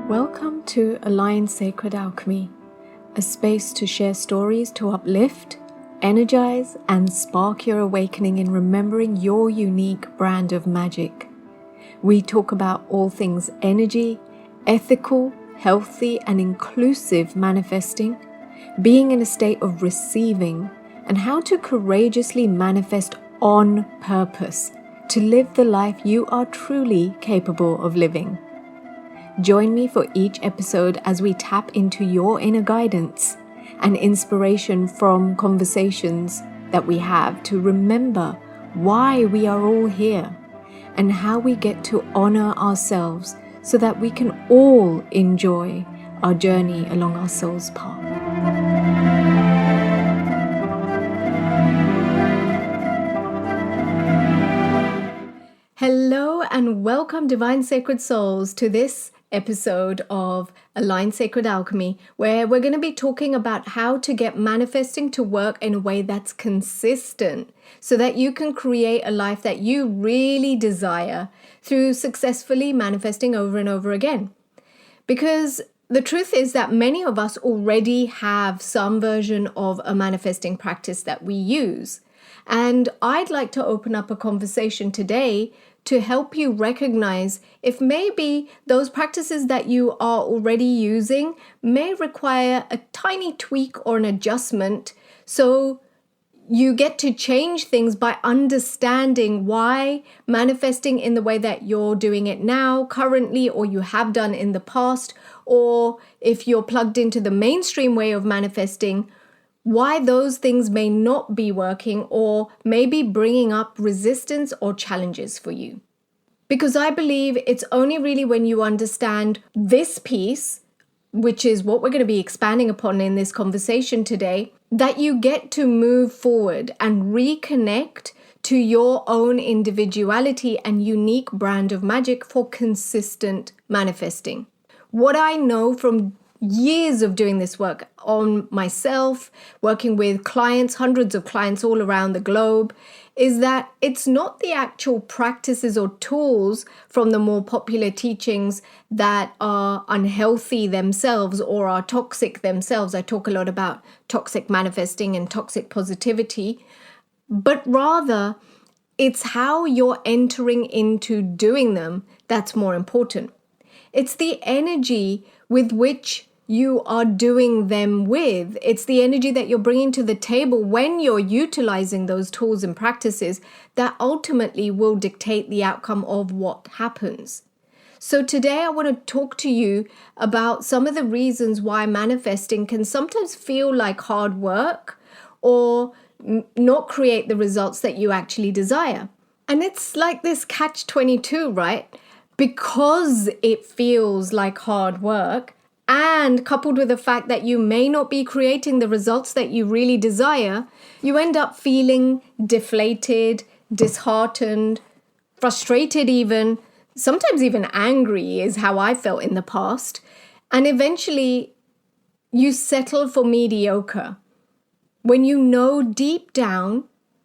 Welcome to Align Sacred Alchemy, a space to share stories to uplift, energize, and spark your awakening in remembering your unique brand of magic. We talk about all things energy, ethical, healthy, and inclusive manifesting, being in a state of receiving, and how to courageously manifest on purpose to live the life you are truly capable of living. Join me for each episode as we tap into your inner guidance and inspiration from conversations that we have to remember why we are all here and how we get to honor ourselves so that we can all enjoy our journey along our soul's path. Hello and welcome, Divine Sacred Souls, to this episode of Align Sacred Alchemy, where we're going to be talking about how to get manifesting to work in a way that's consistent so that you can create a life that you really desire through successfully manifesting over and over again. Because the truth is that many of us already have some version of a manifesting practice that we use. And I'd like to open up a conversation today to help you recognize if maybe those practices that you are already using may require a tiny tweak or an adjustment, so you get to change things by understanding why manifesting in the way that you're doing it now, currently, or you have done in the past, or if you're plugged into the mainstream way of manifesting, why those things may not be working or maybe bringing up resistance or challenges for you. Because I believe it's only really when you understand this piece, which is what we're going to be expanding upon in this conversation today, that you get to move forward and reconnect to your own individuality and unique brand of magic for consistent manifesting. What I know from years of doing this work on myself, working with clients, hundreds of clients all around the globe, is that it's not the actual practices or tools from the more popular teachings that are unhealthy themselves or are toxic themselves. I talk a lot about toxic manifesting and toxic positivity, but rather it's how you're entering into doing them that's more important. It's the energy with which you are doing them with. It's the energy that you're bringing to the table when you're utilizing those tools and practices that ultimately will dictate the outcome of what happens. So today I want to talk to you about some of the reasons why manifesting can sometimes feel like hard work or not create the results that you actually desire. And it's like this catch-22, right? Because it feels like hard work, and coupled with the fact that you may not be creating the results that you really desire, you end up feeling deflated, disheartened, frustrated even, sometimes even angry is how I felt in the past. And eventually you settle for mediocre when you know deep down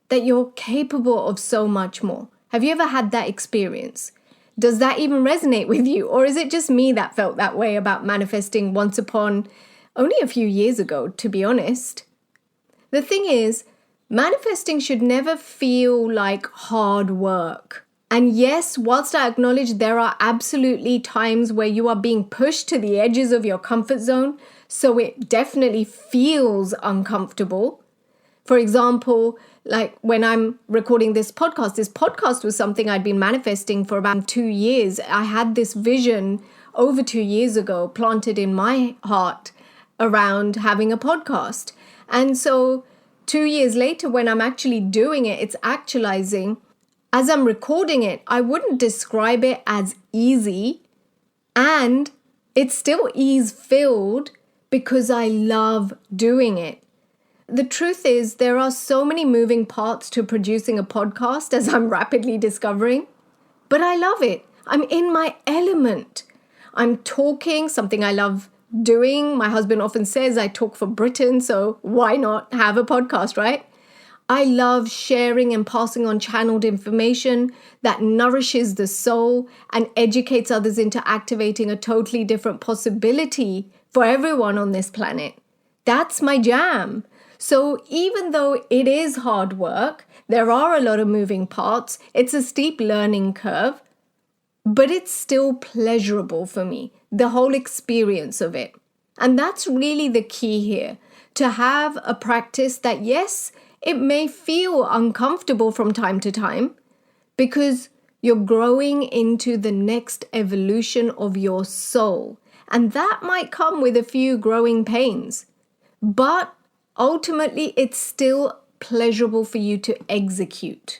that you're capable of so much more. Have you ever had that experience? Does that even resonate with you? Or is it just me that felt that way about manifesting once upon only a few years ago, to be honest? The thing is, manifesting should never feel like hard work. And yes, whilst I acknowledge there are absolutely times where you are being pushed to the edges of your comfort zone, so it definitely feels uncomfortable. For example, like when I'm recording this podcast was something I'd been manifesting for about 2 years. I had this vision over 2 years ago planted in my heart around having a podcast. And so 2 years later, when I'm actually doing it, it's actualizing. As I'm recording it, I wouldn't describe it as easy, and it's still ease-filled because I love doing it. The truth is, there are so many moving parts to producing a podcast, as I'm rapidly discovering, but I love it. I'm in my element. I'm talking, something I love doing. My husband often says I talk for Britain, so why not have a podcast, right? I love sharing and passing on channeled information that nourishes the soul and educates others into activating a totally different possibility for everyone on this planet. That's my jam. So even though it is hard work, there are a lot of moving parts, it's a steep learning curve, but it's still pleasurable for me, the whole experience of it. And that's really the key here, to have a practice that, yes, it may feel uncomfortable from time to time because you're growing into the next evolution of your soul. And that might come with a few growing pains, but ultimately it's still pleasurable for you to execute.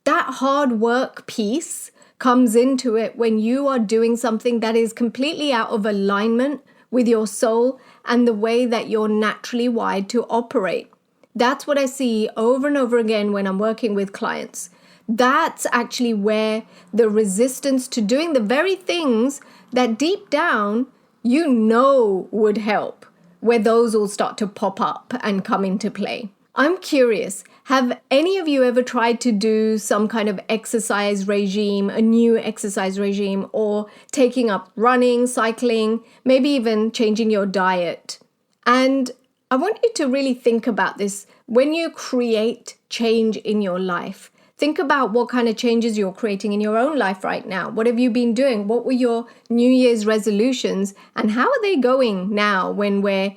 That hard work piece comes into it when you are doing something that is completely out of alignment with your soul and the way that you're naturally wired to operate. That's what I see over and over again when I'm working with clients. That's actually where the resistance to doing the very things that deep down you know would help, where those all start to pop up and come into play. I'm curious, have any of you ever tried to do some kind of exercise regime, a new exercise regime, or taking up running, cycling, maybe even changing your diet? And I want you to really think about this. When you create change in your life, think about what kind of changes you're creating in your own life right now. What have you been doing? What were your New Year's resolutions? And how are they going now when we're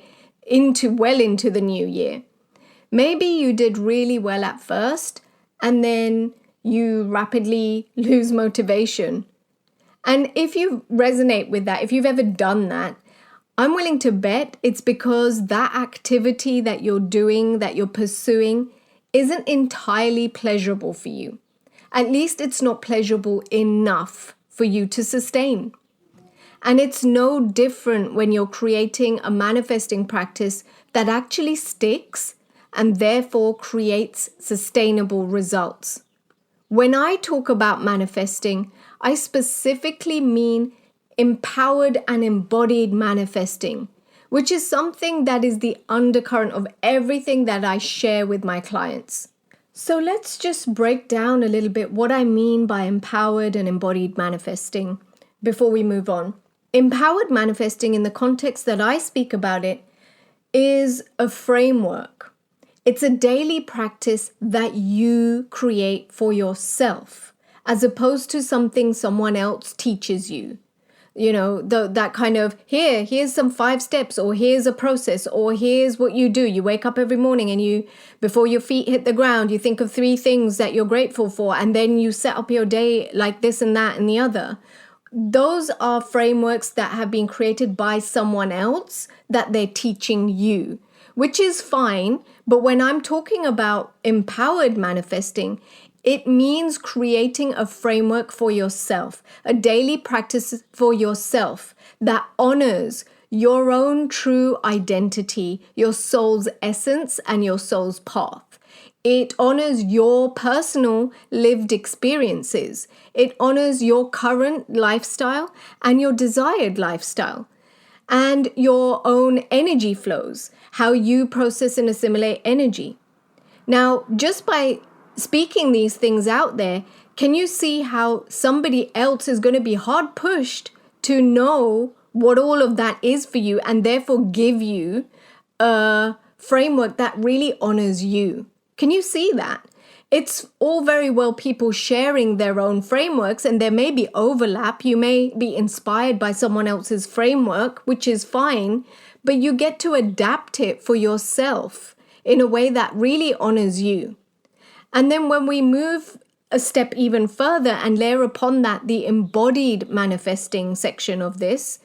well into the new year? Maybe you did really well at first, and then you rapidly lose motivation. And if you resonate with that, if you've ever done that, I'm willing to bet it's because that activity that you're doing, that you're pursuing, isn't entirely pleasurable for you. At least it's not pleasurable enough for you to sustain. And it's no different when you're creating a manifesting practice that actually sticks and therefore creates sustainable results. When I talk about manifesting, I specifically mean empowered and embodied manifesting, which is something that is the undercurrent of everything that I share with my clients. So let's just break down a little bit what I mean by empowered and embodied manifesting before we move on. Empowered manifesting, in the context that I speak about it, is a framework. It's a daily practice that you create for yourself, as opposed to something someone else teaches you. You know, that kind of, here's some 5 steps, or here's a process, or here's what you do. You wake up every morning and before your feet hit the ground, you think of 3 things that you're grateful for, and then you set up your day like this and that and the other. Those are frameworks that have been created by someone else that they're teaching you, which is fine. But when I'm talking about empowered manifesting, it means creating a framework for yourself, a daily practice for yourself that honors your own true identity, your soul's essence, and your soul's path. It honors your personal lived experiences. It honors your current lifestyle and your desired lifestyle, and your own energy flows, how you process and assimilate energy. Now, just by speaking these things out there, can you see how somebody else is going to be hard pushed to know what all of that is for you, and therefore give you a framework that really honors you? Can you see that? It's all very well people sharing their own frameworks, and there may be overlap. You may be inspired by someone else's framework, which is fine, but you get to adapt it for yourself in a way that really honors you. And then when we move a step even further and layer upon that the embodied manifesting section of this,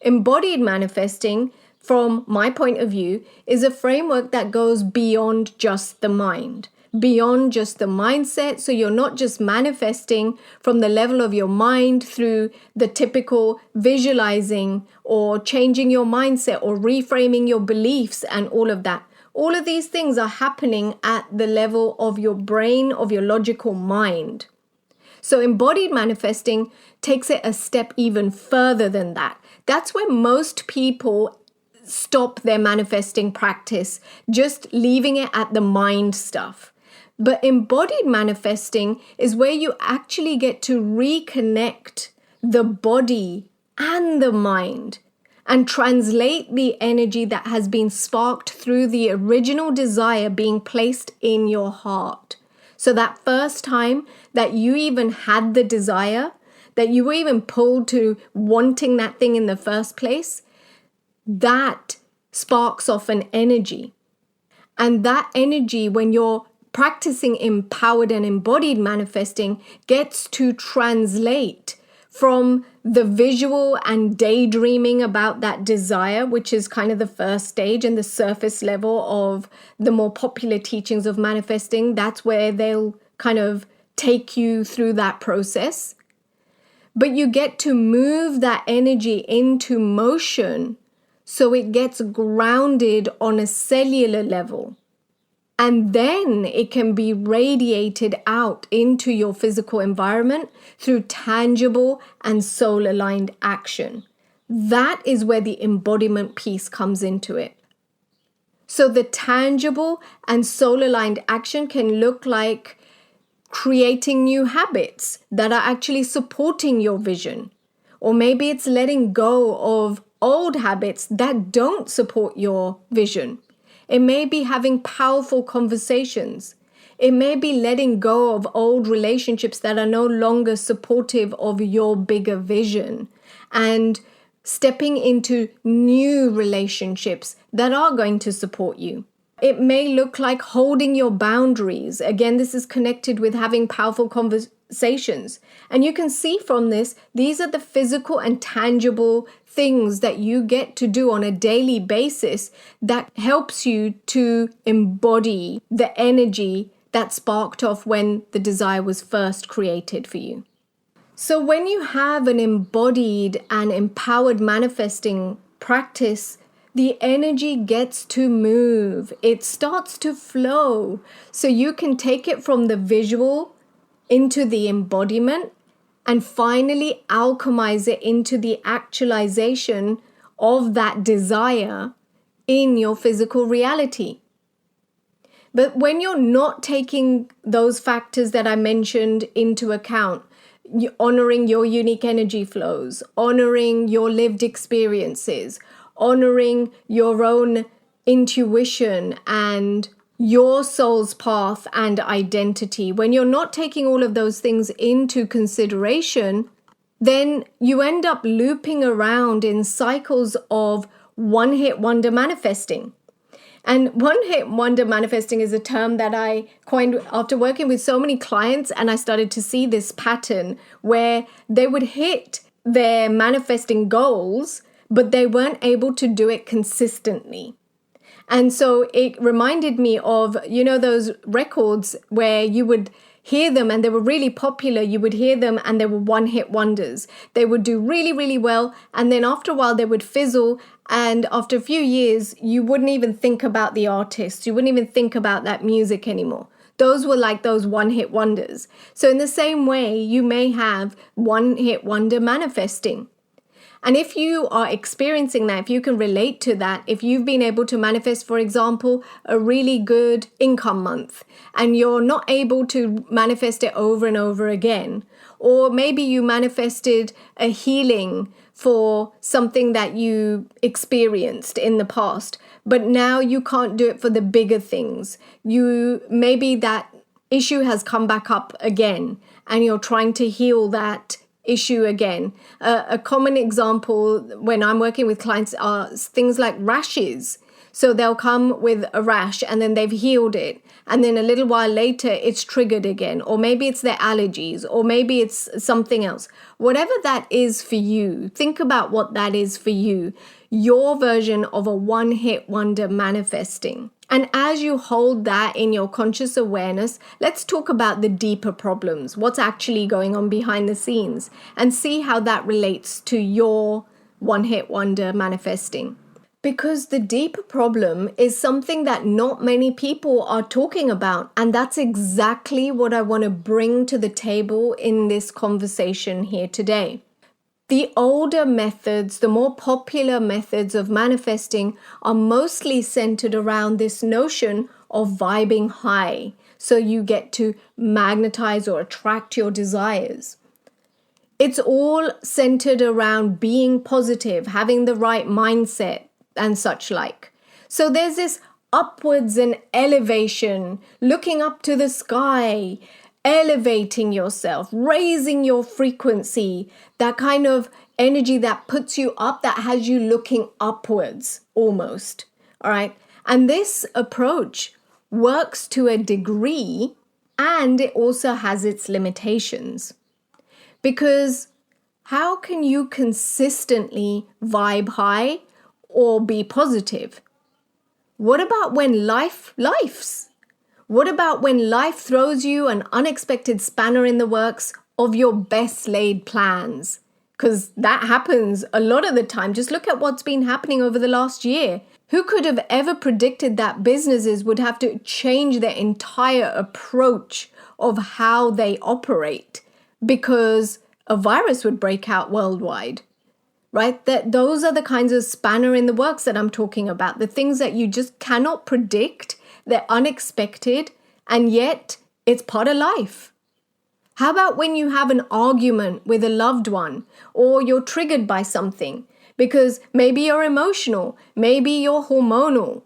embodied manifesting, from my point of view, is a framework that goes beyond just the mind, beyond just the mindset. So you're not just manifesting from the level of your mind through the typical visualizing or changing your mindset or reframing your beliefs and all of that. All of these things are happening at the level of your brain, of your logical mind. So embodied manifesting takes it a step even further than that. That's where most people stop their manifesting practice, just leaving it at the mind stuff. But embodied manifesting is where you actually get to reconnect the body and the mind and translate the energy that has been sparked through the original desire being placed in your heart. So that first time that you even had the desire, that you were even pulled to wanting that thing in the first place, that sparks off an energy. And that energy, when you're practicing empowered and embodied manifesting, gets to translate from the visual and daydreaming about that desire, which is kind of the first stage and the surface level of the more popular teachings of manifesting. That's where they'll kind of take you through that process. But you get to move that energy into motion so it gets grounded on a cellular level. And then it can be radiated out into your physical environment through tangible and soul-aligned action. That is where the embodiment piece comes into it. So the tangible and soul-aligned action can look like creating new habits that are actually supporting your vision. Or maybe it's letting go of old habits that don't support your vision. It may be having powerful conversations. It may be letting go of old relationships that are no longer supportive of your bigger vision and stepping into new relationships that are going to support you. It may look like holding your boundaries. Again, this is connected with having powerful conversations. And you can see from this, these are the physical and tangible things that you get to do on a daily basis that helps you to embody the energy that sparked off when the desire was first created for you. So when you have an embodied and empowered manifesting practice, the energy gets to move. It starts to flow. So you can take it from the visual into the embodiment and finally alchemize it into the actualization of that desire in your physical reality. But when you're not taking those factors that I mentioned into account, honoring your unique energy flows, honoring your lived experiences, honoring your own intuition and your soul's path and identity, when you're not taking all of those things into consideration, then you end up looping around in cycles of one-hit wonder manifesting. And one-hit wonder manifesting is a term that I coined after working with so many clients, and I started to see this pattern where they would hit their manifesting goals, but they weren't able to do it consistently. And so it reminded me of, those records where you would hear them and they were really popular. You would hear them and they were one-hit wonders. They would do really, really well. And then after a while, they would fizzle. And after a few years, you wouldn't even think about the artists. You wouldn't even think about that music anymore. Those were like those one-hit wonders. So in the same way, you may have one-hit wonder manifesting. And if you are experiencing that, if you can relate to that, if you've been able to manifest, for example, a really good income month, and you're not able to manifest it over and over again, or maybe you manifested a healing for something that you experienced in the past, but now you can't do it for the bigger things. Maybe that issue has come back up again, and you're trying to heal that issue again. A common example when I'm working with clients are things like rashes. So they'll come with a rash and then they've healed it. And then a little while later, it's triggered again. Or maybe it's their allergies, or maybe it's something else. Whatever that is for you, think about what that is for you. Your version of a one-hit wonder manifesting. And as you hold that in your conscious awareness, let's talk about the deeper problems, what's actually going on behind the scenes, and see how that relates to your one-hit wonder manifesting. Because the deeper problem is something that not many people are talking about. And that's exactly what I want to bring to the table in this conversation here today. The older methods, the more popular methods of manifesting are mostly centered around this notion of vibing high. So you get to magnetize or attract your desires. It's all centered around being positive, having the right mindset and such like. So there's this upwards and elevation, looking up to the sky, elevating yourself, raising your frequency, that kind of energy that puts you up, that has you looking upwards almost. All right. And this approach works to a degree, and it also has its limitations. Because how can you consistently vibe high or be positive? What about when lifes? What about when life throws you an unexpected spanner in the works of your best laid plans? Because that happens a lot of the time. Just look at what's been happening over the last year. Who could have ever predicted that businesses would have to change their entire approach of how they operate because a virus would break out worldwide? Right? Those are the kinds of spanner in the works that I'm talking about. The things that you just cannot predict. They're unexpected, and yet it's part of life. How about when you have an argument with a loved one, or you're triggered by something because maybe you're emotional, maybe you're hormonal,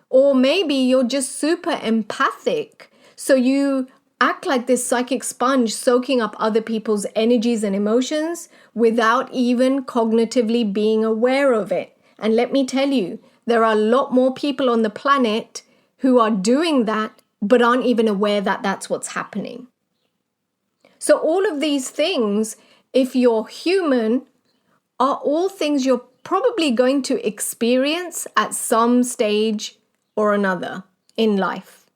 or maybe you're just super empathic. So you act like this psychic sponge soaking up other people's energies and emotions without even cognitively being aware of it. And let me tell you, there are a lot more people on the planet who are doing that but aren't even aware that that's what's happening. So all of these things, if you're human, are all things you're probably going to experience at some stage or another in life.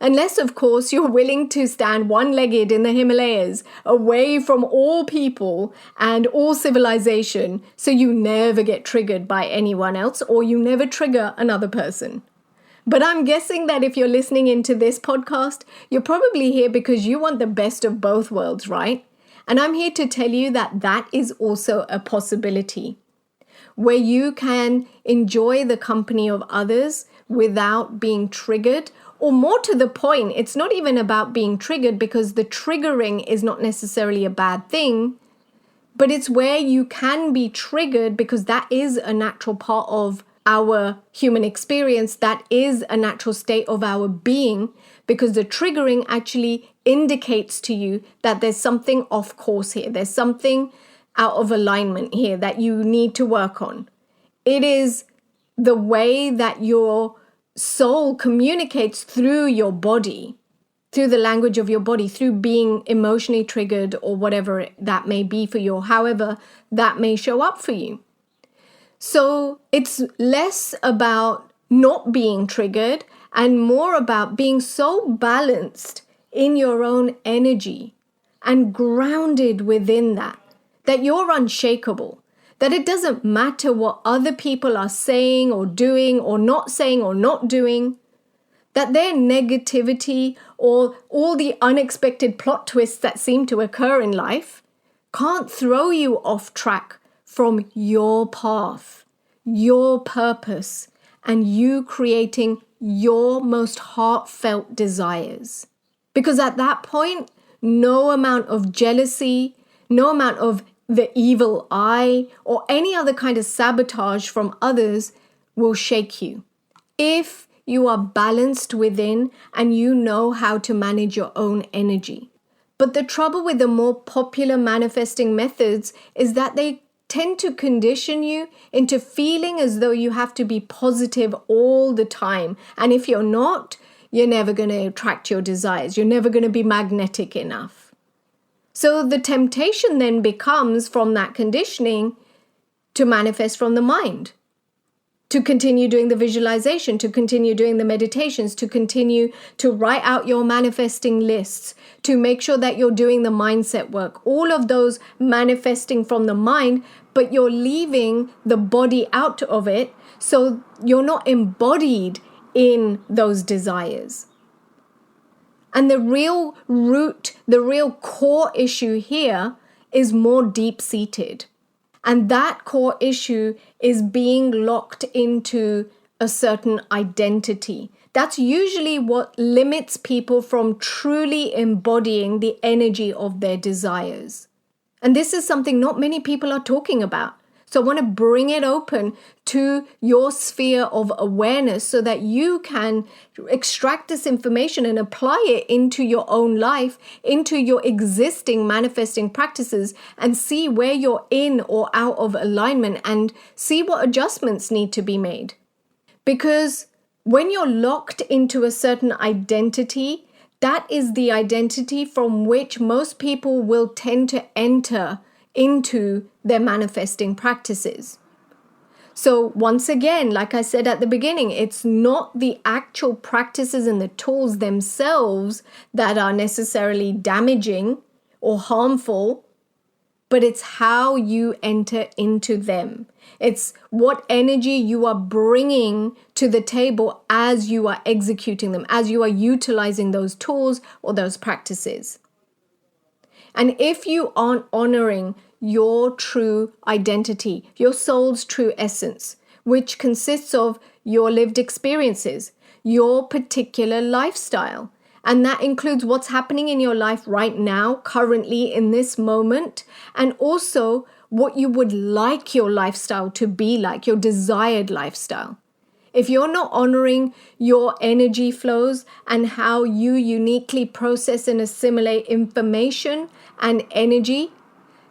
Unless, of course, you're willing to stand one-legged in the Himalayas, away from all people and all civilization, so you never get triggered by anyone else or you never trigger another person. But I'm guessing that if you're listening into this podcast, you're probably here because you want the best of both worlds, right? And I'm here to tell you that that is also a possibility, where you can enjoy the company of others without being triggered. Or more to the point, it's not even about being triggered, because the triggering is not necessarily a bad thing, but it's where you can be triggered because that is a natural part of our human experience. That is a natural state of our being, because the triggering actually indicates to you that there's something off course here. There's something out of alignment here that you need to work on. It is the way that your soul communicates through your body, through the language of your body, through being emotionally triggered or whatever that may be for you, or however that may show up for you. So it's less about not being triggered and more about being so balanced in your own energy and grounded within that, that you're unshakable, that it doesn't matter what other people are saying or doing or not saying or not doing, that their negativity or all the unexpected plot twists that seem to occur in life can't throw you off track from your path, your purpose, and you creating your most heartfelt desires. Because at that point, no amount of jealousy, no amount of the evil eye, or any other kind of sabotage from others will shake you. If you are balanced within and you know how to manage your own energy. But the trouble with the more popular manifesting methods is that they tend to condition you into feeling as though you have to be positive all the time. And if you're not, you're never going to attract your desires. You're never going to be magnetic enough. So the temptation then becomes from that conditioning to manifest from the mind, to continue doing the visualization, to continue doing the meditations, to continue to write out your manifesting lists, to make sure that you're doing the mindset work, all of those manifesting from the mind, but you're leaving the body out of it, so you're not embodied in those desires. And the real root, the real core issue here is more deep-seated. And that core issue is being locked into a certain identity. That's usually what limits people from truly embodying the energy of their desires. And this is something not many people are talking about. So I want to bring it open to your sphere of awareness so that you can extract this information and apply it into your own life, into your existing manifesting practices, and see where you're in or out of alignment and see what adjustments need to be made. Because when you're locked into a certain identity, that is the identity from which most people will tend to enter into their manifesting practices. So once again, like I said at the beginning, it's not the actual practices and the tools themselves that are necessarily damaging or harmful, but it's how you enter into them. It's what energy you are bringing to the table as you are executing them, as you are utilizing those tools or those practices. And if you aren't honoring your true identity, your soul's true essence, which consists of your lived experiences, your particular lifestyle, and that includes what's happening in your life right now, currently in this moment, and also what you would like your lifestyle to be like, your desired lifestyle. If you're not honoring your energy flows and how you uniquely process and assimilate information and energy,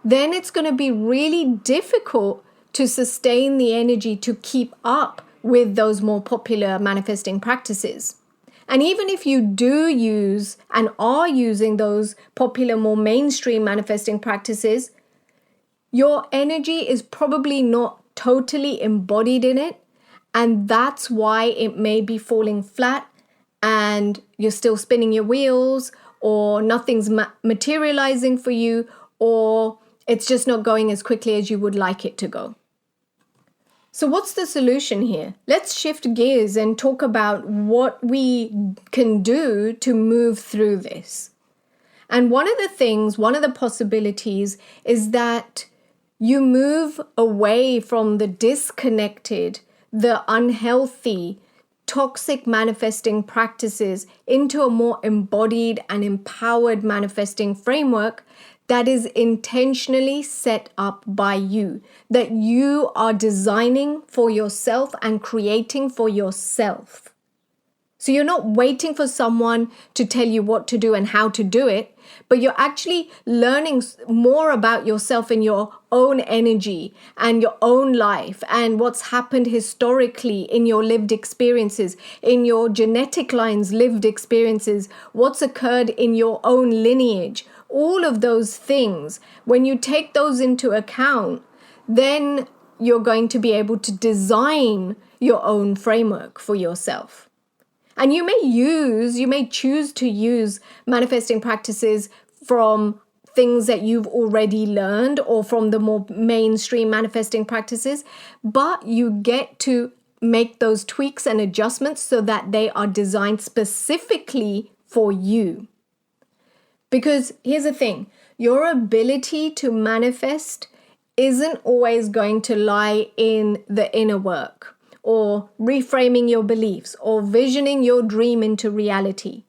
then it's going to be really difficult to sustain the energy to keep up with those more popular manifesting practices. And even if you do use and are using those popular, more mainstream manifesting practices, your energy is probably not totally embodied in it. And that's why it may be falling flat and you're still spinning your wheels, or nothing's materializing for you, or it's just not going as quickly as you would like it to go. So what's the solution here? Let's shift gears and talk about what we can do to move through this. And one of the possibilities is that you move away from the disconnected, the unhealthy, toxic manifesting practices into a more embodied and empowered manifesting framework that is intentionally set up by you, that you are designing for yourself and creating for yourself. So you're not waiting for someone to tell you what to do and how to do it, but you're actually learning more about yourself and your own energy and your own life and what's happened historically in your lived experiences, in your genetic line's lived experiences, what's occurred in your own lineage. All of those things, when you take those into account, then you're going to be able to design your own framework for yourself. And you may choose to use manifesting practices from things that you've already learned or from the more mainstream manifesting practices, but you get to make those tweaks and adjustments so that they are designed specifically for you. Because here's the thing, your ability to manifest isn't always going to lie in the inner work, or reframing your beliefs, or visioning your dream into reality.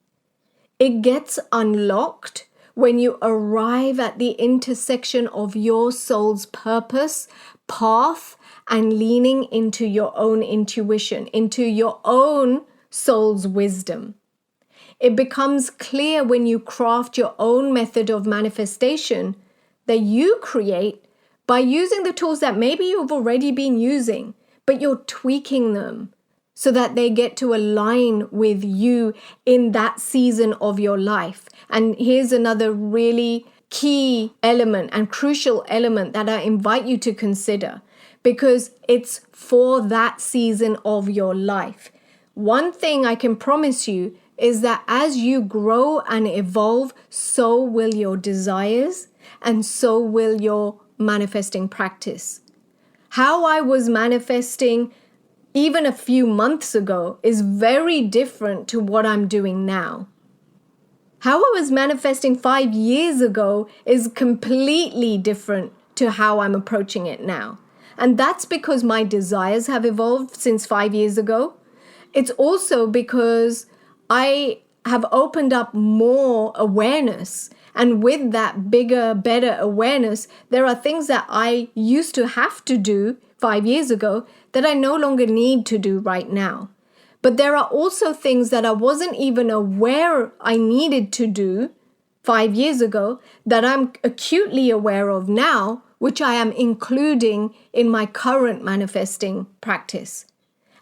It gets unlocked when you arrive at the intersection of your soul's purpose, path, and leaning into your own intuition, into your own soul's wisdom. It becomes clear when you craft your own method of manifestation that you create by using the tools that maybe you've already been using, but you're tweaking them so that they get to align with you in that season of your life. And here's another really key element and crucial element that I invite you to consider, because it's for that season of your life. One thing I can promise you is that as you grow and evolve, so will your desires and so will your manifesting practice. How I was manifesting even a few months ago is very different to what I'm doing now. How I was manifesting 5 years ago is completely different to how I'm approaching it now. And that's because my desires have evolved since 5 years ago. It's also because I have opened up more awareness. And with that bigger, better awareness, there are things that I used to have to do 5 years ago that I no longer need to do right now. But there are also things that I wasn't even aware I needed to do 5 years ago that I'm acutely aware of now, which I am including in my current manifesting practice.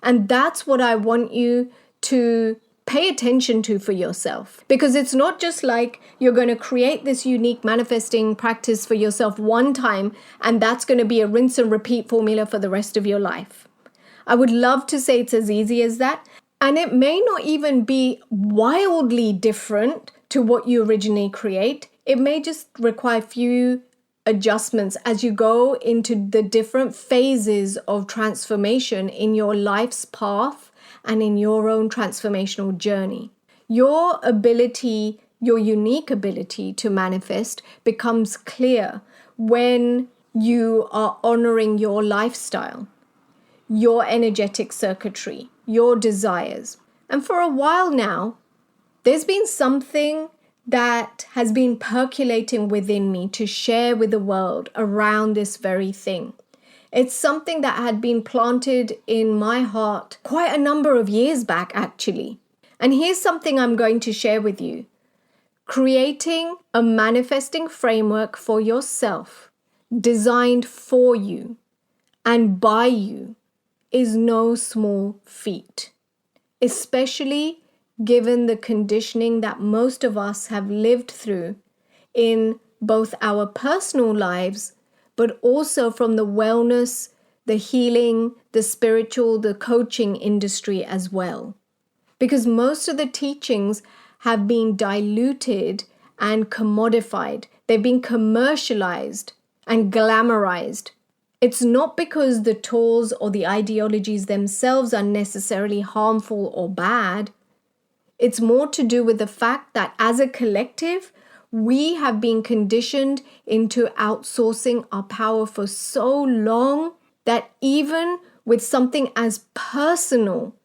And that's what I want you to pay attention to for yourself. Because it's not just like you're going to create this unique manifesting practice for yourself one time, and that's going to be a rinse and repeat formula for the rest of your life. I would love to say it's as easy as that. And it may not even be wildly different to what you originally create. It may just require a few adjustments as you go into the different phases of transformation in your life's path and in your own transformational journey. Your ability, your unique ability to manifest becomes clear when you are honoring your lifestyle, your energetic circuitry, your desires. And for a while now, there's been something that has been percolating within me to share with the world around this very thing. It's something that had been planted in my heart quite a number of years back, actually. And here's something I'm going to share with you. Creating a manifesting framework for yourself, designed for you and by you, is no small feat, especially given the conditioning that most of us have lived through in both our personal lives, but also from the wellness, the healing, the spiritual, the coaching industry as well. Because most of the teachings have been diluted and commodified. They've been commercialized and glamorized. It's not because the tools or the ideologies themselves are necessarily harmful or bad. It's more to do with the fact that as a collective, we have been conditioned into outsourcing our power for so long that even with something as personal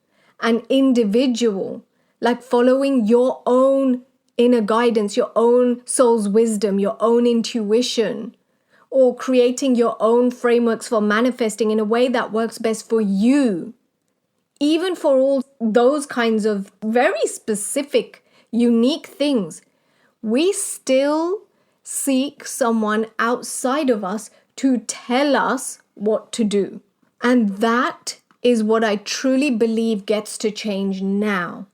and individual, like following your own inner guidance, your own soul's wisdom, your own intuition, or creating your own frameworks for manifesting in a way that works best for you, even for all those kinds of very specific, unique things, we still seek someone outside of us to tell us what to do. And that is what I truly believe gets to change now.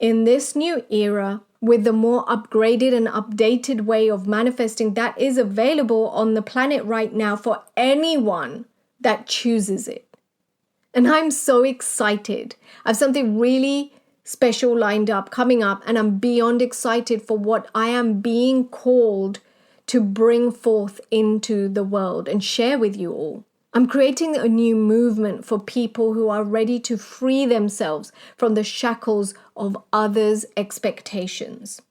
In this new era, with the more upgraded and updated way of manifesting that is available on the planet right now for anyone that chooses it. And I'm so excited. I have something really special lined up, coming up, and I'm beyond excited for what I am being called to bring forth into the world and share with you all. I'm creating a new movement for people who are ready to free themselves from the shackles of others' expectations.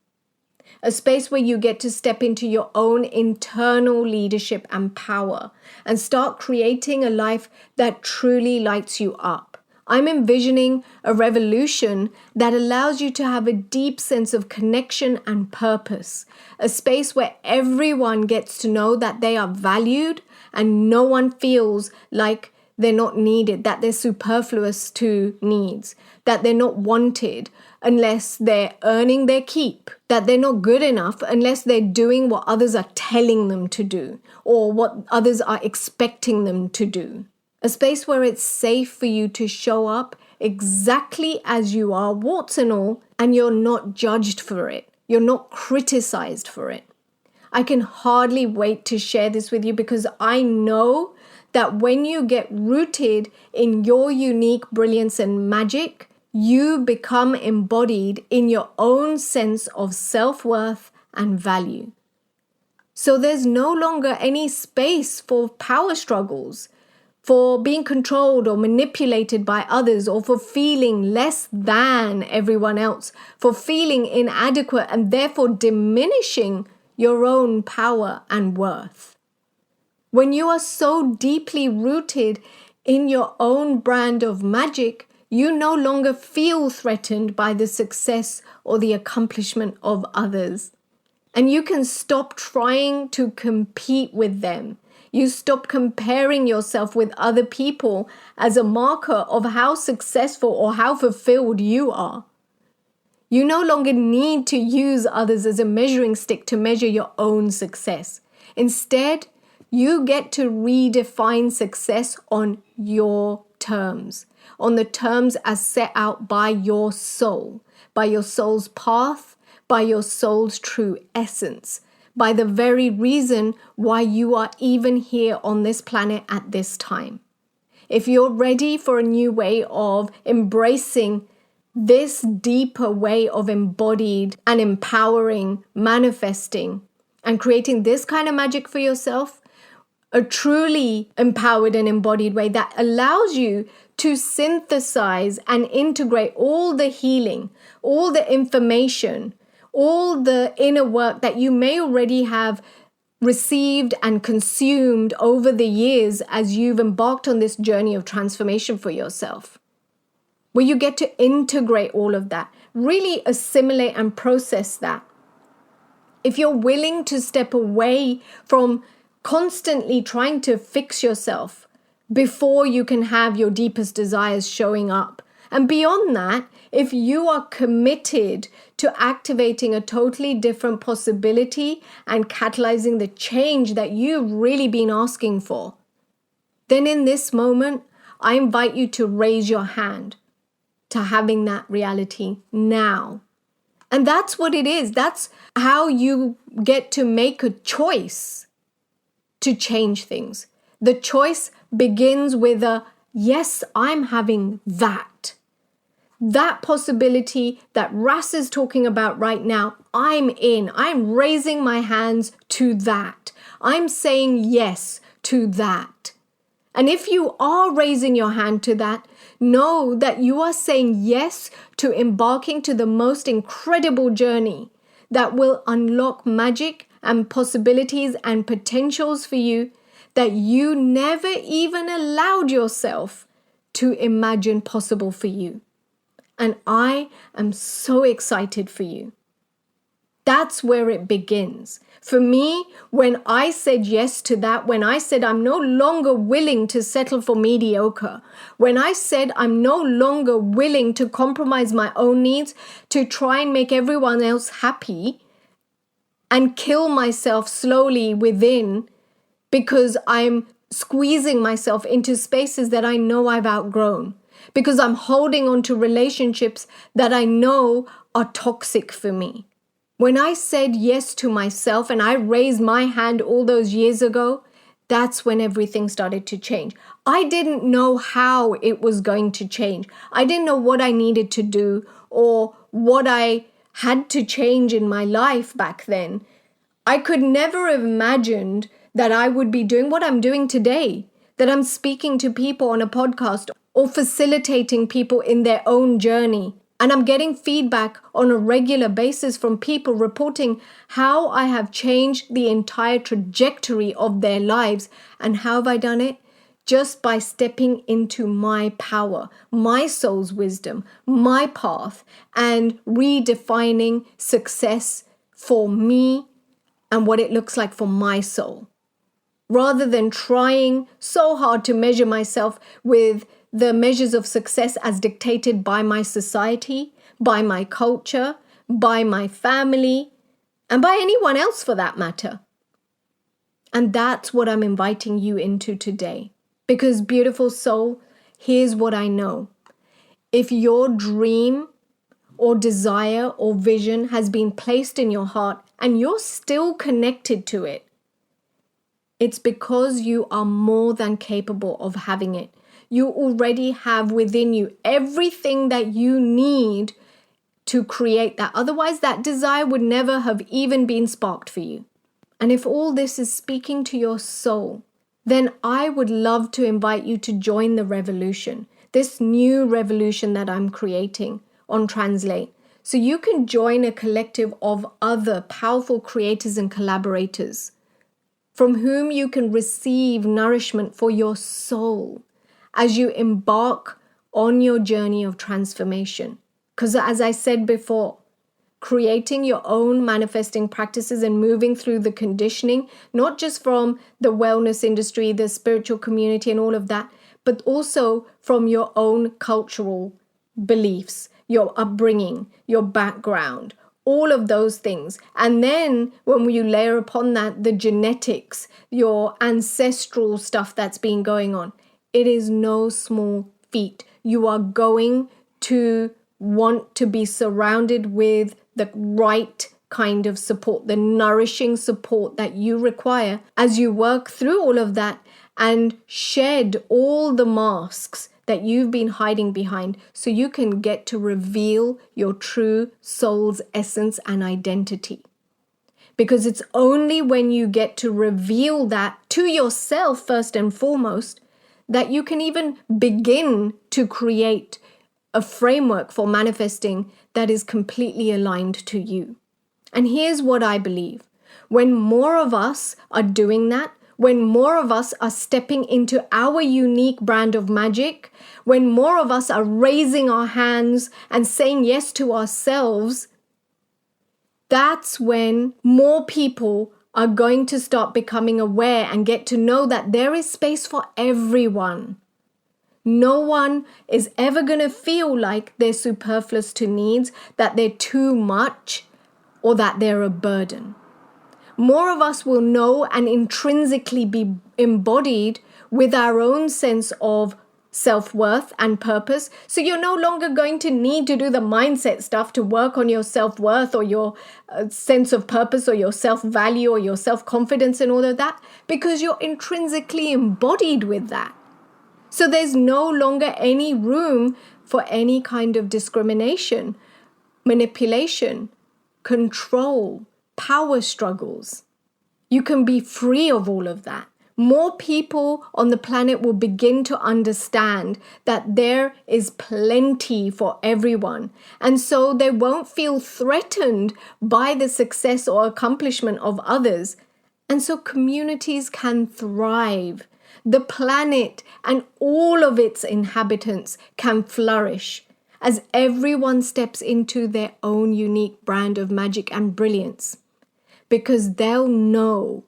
A space where you get to step into your own internal leadership and power and start creating a life that truly lights you up. I'm envisioning a revolution that allows you to have a deep sense of connection and purpose, a space where everyone gets to know that they are valued and no one feels like they're not needed, that they're superfluous to needs, that they're not wanted unless they're earning their keep, that they're not good enough unless they're doing what others are telling them to do or what others are expecting them to do. A space where it's safe for you to show up exactly as you are, warts and all, and you're not judged for it. You're not criticized for it. I can hardly wait to share this with you because I know that when you get rooted in your unique brilliance and magic, you become embodied in your own sense of self-worth and value. So there's no longer any space for power struggles, for being controlled or manipulated by others, or for feeling less than everyone else, for feeling inadequate and therefore diminishing your own power and worth. When you are so deeply rooted in your own brand of magic, you no longer feel threatened by the success or the accomplishment of others. And you can stop trying to compete with them. You stop comparing yourself with other people as a marker of how successful or how fulfilled you are. You no longer need to use others as a measuring stick to measure your own success. Instead, you get to redefine success on your terms, on the terms as set out by your soul, by your soul's path, by your soul's true essence, by the very reason why you are even here on this planet at this time. If you're ready for a new way of embracing this deeper way of embodied and empowering, manifesting, and creating this kind of magic for yourself, a truly empowered and embodied way that allows you to synthesize and integrate all the healing, all the information, all the inner work that you may already have received and consumed over the years as you've embarked on this journey of transformation for yourself, where you get to integrate all of that, really assimilate and process that. If you're willing to step away from constantly trying to fix yourself before you can have your deepest desires showing up, and beyond that, if you are committed to activating a totally different possibility and catalyzing the change that you've really been asking for, then in this moment, I invite you to raise your hand to having that reality now. And that's what it is. That's how you get to make a choice to change things. The choice begins with a, yes, I'm having that. That possibility that Ras is talking about right now, I'm raising my hands to that. I'm saying yes to that. And if you are raising your hand to that, know that you are saying yes to embarking to the most incredible journey that will unlock magic and possibilities and potentials for you that you never even allowed yourself to imagine possible for you. And I am so excited for you. That's where it begins. For me, when I said yes to that, when I said I'm no longer willing to settle for mediocre, when I said I'm no longer willing to compromise my own needs to try and make everyone else happy and kill myself slowly within because I'm squeezing myself into spaces that I know I've outgrown, because I'm holding on to relationships that I know are toxic for me. When I said yes to myself and I raised my hand all those years ago, that's when everything started to change. I didn't know how it was going to change. I didn't know what I needed to do or what I had to change in my life back then. I could never have imagined that I would be doing what I'm doing today, that I'm speaking to people on a podcast or facilitating people in their own journey. And I'm getting feedback on a regular basis from people reporting how I have changed the entire trajectory of their lives. And how have I done it? Just by stepping into my power, my soul's wisdom, my path, and redefining success for me and what it looks like for my soul. Rather than trying so hard to measure myself with the measures of success as dictated by my society, by my culture, by my family, and by anyone else for that matter. And that's what I'm inviting you into today. Because, beautiful soul, here's what I know. If your dream or desire or vision has been placed in your heart and you're still connected to it, it's because you are more than capable of having it. You already have within you everything that you need to create that. Otherwise, that desire would never have even been sparked for you. And if all this is speaking to your soul, then I would love to invite you to join the revolution, this new revolution that I'm creating on Translate. So you can join a collective of other powerful creators and collaborators from whom you can receive nourishment for your soul as you embark on your journey of transformation. Because as I said before, creating your own manifesting practices and moving through the conditioning, not just from the wellness industry, the spiritual community and all of that, but also from your own cultural beliefs, your upbringing, your background, all of those things. And then when you layer upon that the genetics, your ancestral stuff that's been going on, it is no small feat. You are going to want to be surrounded with the right kind of support, the nourishing support that you require as you work through all of that and shed all the masks that you've been hiding behind so you can get to reveal your true soul's essence and identity. Because it's only when you get to reveal that to yourself first and foremost that you can even begin to create a framework for manifesting that is completely aligned to you. And here's what I believe. When more of us are doing that, when more of us are stepping into our unique brand of magic, when more of us are raising our hands and saying yes to ourselves, that's when more people are going to start becoming aware and get to know that there is space for everyone. No one is ever going to feel like they're superfluous to needs, that they're too much, or that they're a burden. More of us will know and intrinsically be embodied with our own sense of self-worth and purpose. So you're no longer going to need to do the mindset stuff to work on your self-worth or your sense of purpose or your self-value or your self-confidence and all of that, because you're intrinsically embodied with that. So there's no longer any room for any kind of discrimination, manipulation, control, power struggles. You can be free of all of that. More people on the planet will begin to understand that there is plenty for everyone. And so they won't feel threatened by the success or accomplishment of others. And so communities can thrive. The planet and all of its inhabitants can flourish as everyone steps into their own unique brand of magic and brilliance, because they'll know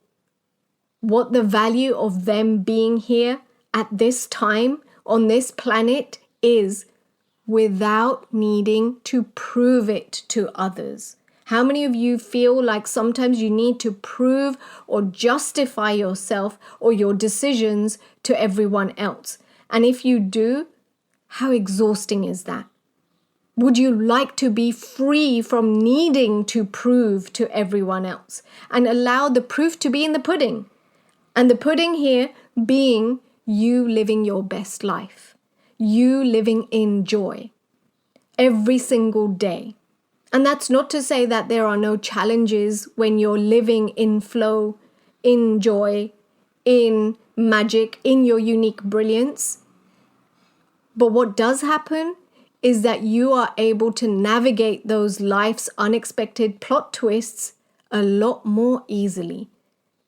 what the value of them being here at this time on this planet is without needing to prove it to others. How many of you feel like sometimes you need to prove or justify yourself or your decisions to everyone else? And if you do, how exhausting is that? Would you like to be free from needing to prove to everyone else and allow the proof to be in the pudding? And the pudding here being you living your best life, you living in joy every single day. And that's not to say that there are no challenges when you're living in flow, in joy, in magic, in your unique brilliance. But what does happen is that you are able to navigate those life's unexpected plot twists a lot more easily,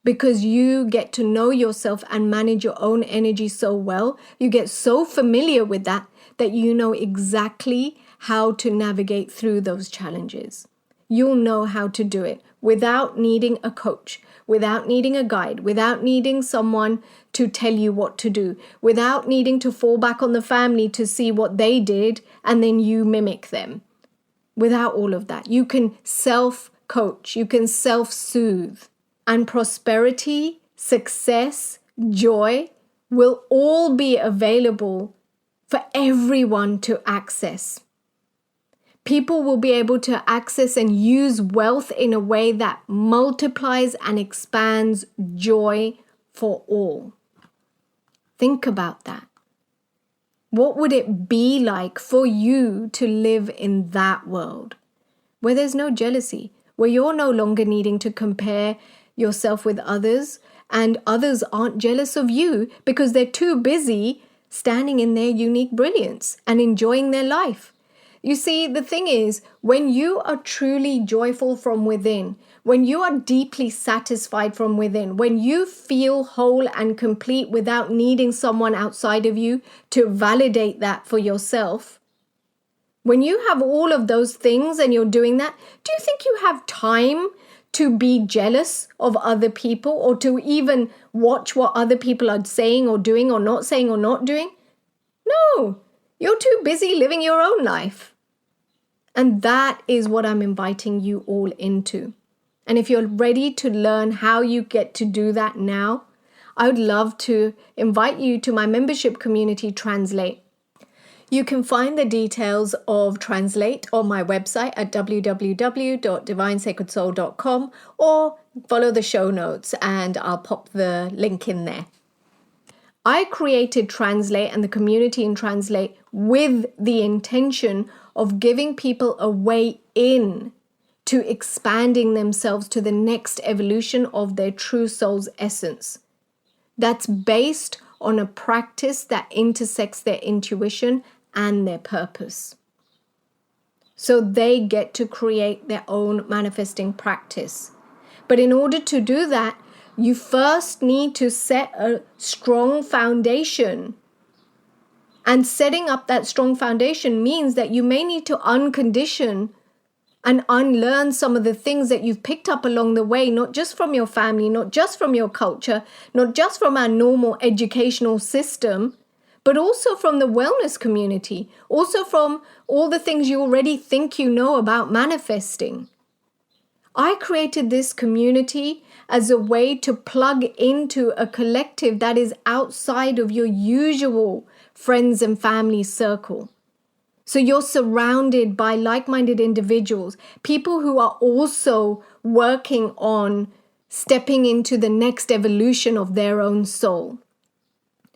because you get to know yourself and manage your own energy so well. You get so familiar with that you know exactly how to navigate through those challenges. You'll know how to do it without needing a coach, without needing a guide, without needing someone to tell you what to do, without needing to fall back on the family to see what they did and then you mimic them. Without all of that, you can self-coach, you can self-soothe. And prosperity, success, joy will all be available for everyone to access. People will be able to access and use wealth in a way that multiplies and expands joy for all. Think about that. What would it be like for you to live in that world where there's no jealousy, where you're no longer needing to compare yourself with others and others aren't jealous of you because they're too busy standing in their unique brilliance and enjoying their life? You see, the thing is, when you are truly joyful from within, when you are deeply satisfied from within, when you feel whole and complete without needing someone outside of you to validate that for yourself, when you have all of those things and you're doing that, do you think you have time to be jealous of other people or to even watch what other people are saying or doing or not saying or not doing? No, you're too busy living your own life. And that is what I'm inviting you all into. And if you're ready to learn how you get to do that now, I would love to invite you to my membership community, Translate. You can find the details of Translate on my website at www.divinesacredsoul.com or follow the show notes and I'll pop the link in there. I created Translate and the community in Translate with the intention of giving people a way in to expanding themselves to the next evolution of their true soul's essence. That's based on a practice that intersects their intuition and their purpose. So they get to create their own manifesting practice. But in order to do that, you first need to set a strong foundation. And setting up that strong foundation means that you may need to uncondition and unlearn some of the things that you've picked up along the way, not just from your family, not just from your culture, not just from our normal educational system, but also from the wellness community, also from all the things you already think you know about manifesting. I created this community as a way to plug into a collective that is outside of your usual friends and family circle. So you're surrounded by like-minded individuals, people who are also working on stepping into the next evolution of their own soul.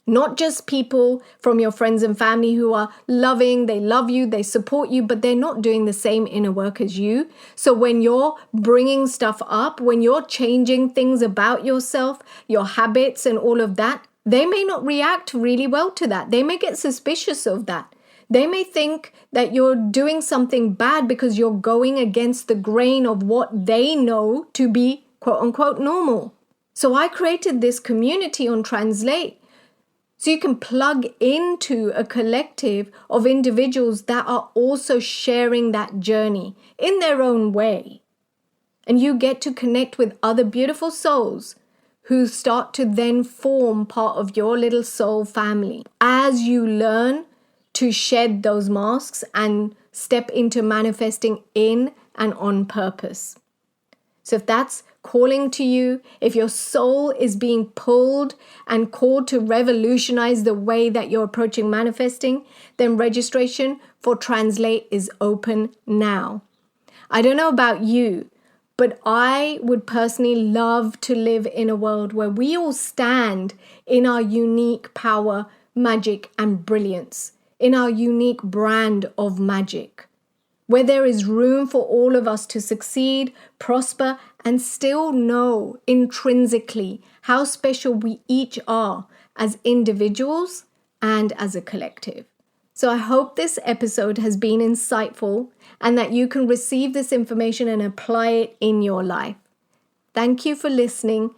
Not just people from your friends and family who are loving, they love you, they support you, but they're not doing the same inner work as you. So when you're bringing stuff up, when you're changing things about yourself, your habits and all of that, they may not react really well to that. They may get suspicious of that. They may think that you're doing something bad because you're going against the grain of what they know to be quote unquote normal. So I created this community on Translate so you can plug into a collective of individuals that are also sharing that journey in their own way. And you get to connect with other beautiful souls who start to then form part of your little soul family as you learn to shed those masks and step into manifesting in and on purpose. So if that's calling to you, if your soul is being pulled and called to revolutionize the way that you're approaching manifesting, then registration for Translate is open now. I don't know about you, but I would personally love to live in a world where we all stand in our unique power, magic, and brilliance, in our unique brand of magic, where there is room for all of us to succeed, prosper, and still know intrinsically how special we each are as individuals and as a collective. So I hope this episode has been insightful and that you can receive this information and apply it in your life. Thank you for listening.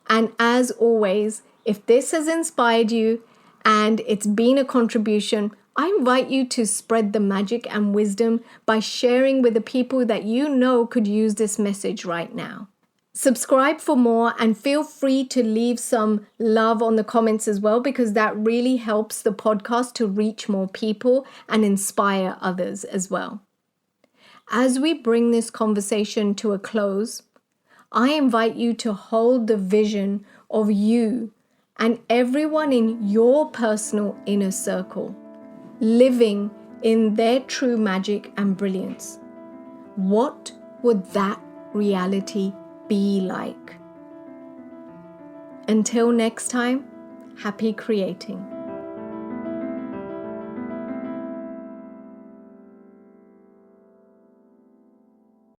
And as always, if this has inspired you and it's been a contribution, I invite you to spread the magic and wisdom by sharing with the people that you know could use this message right now. Subscribe for more and feel free to leave some love on the comments as well, because that really helps the podcast to reach more people and inspire others as well. As we bring this conversation to a close, I invite you to hold the vision of you and everyone in your personal inner circle, living in their true magic and brilliance. What would that reality be like? Until next time, happy creating.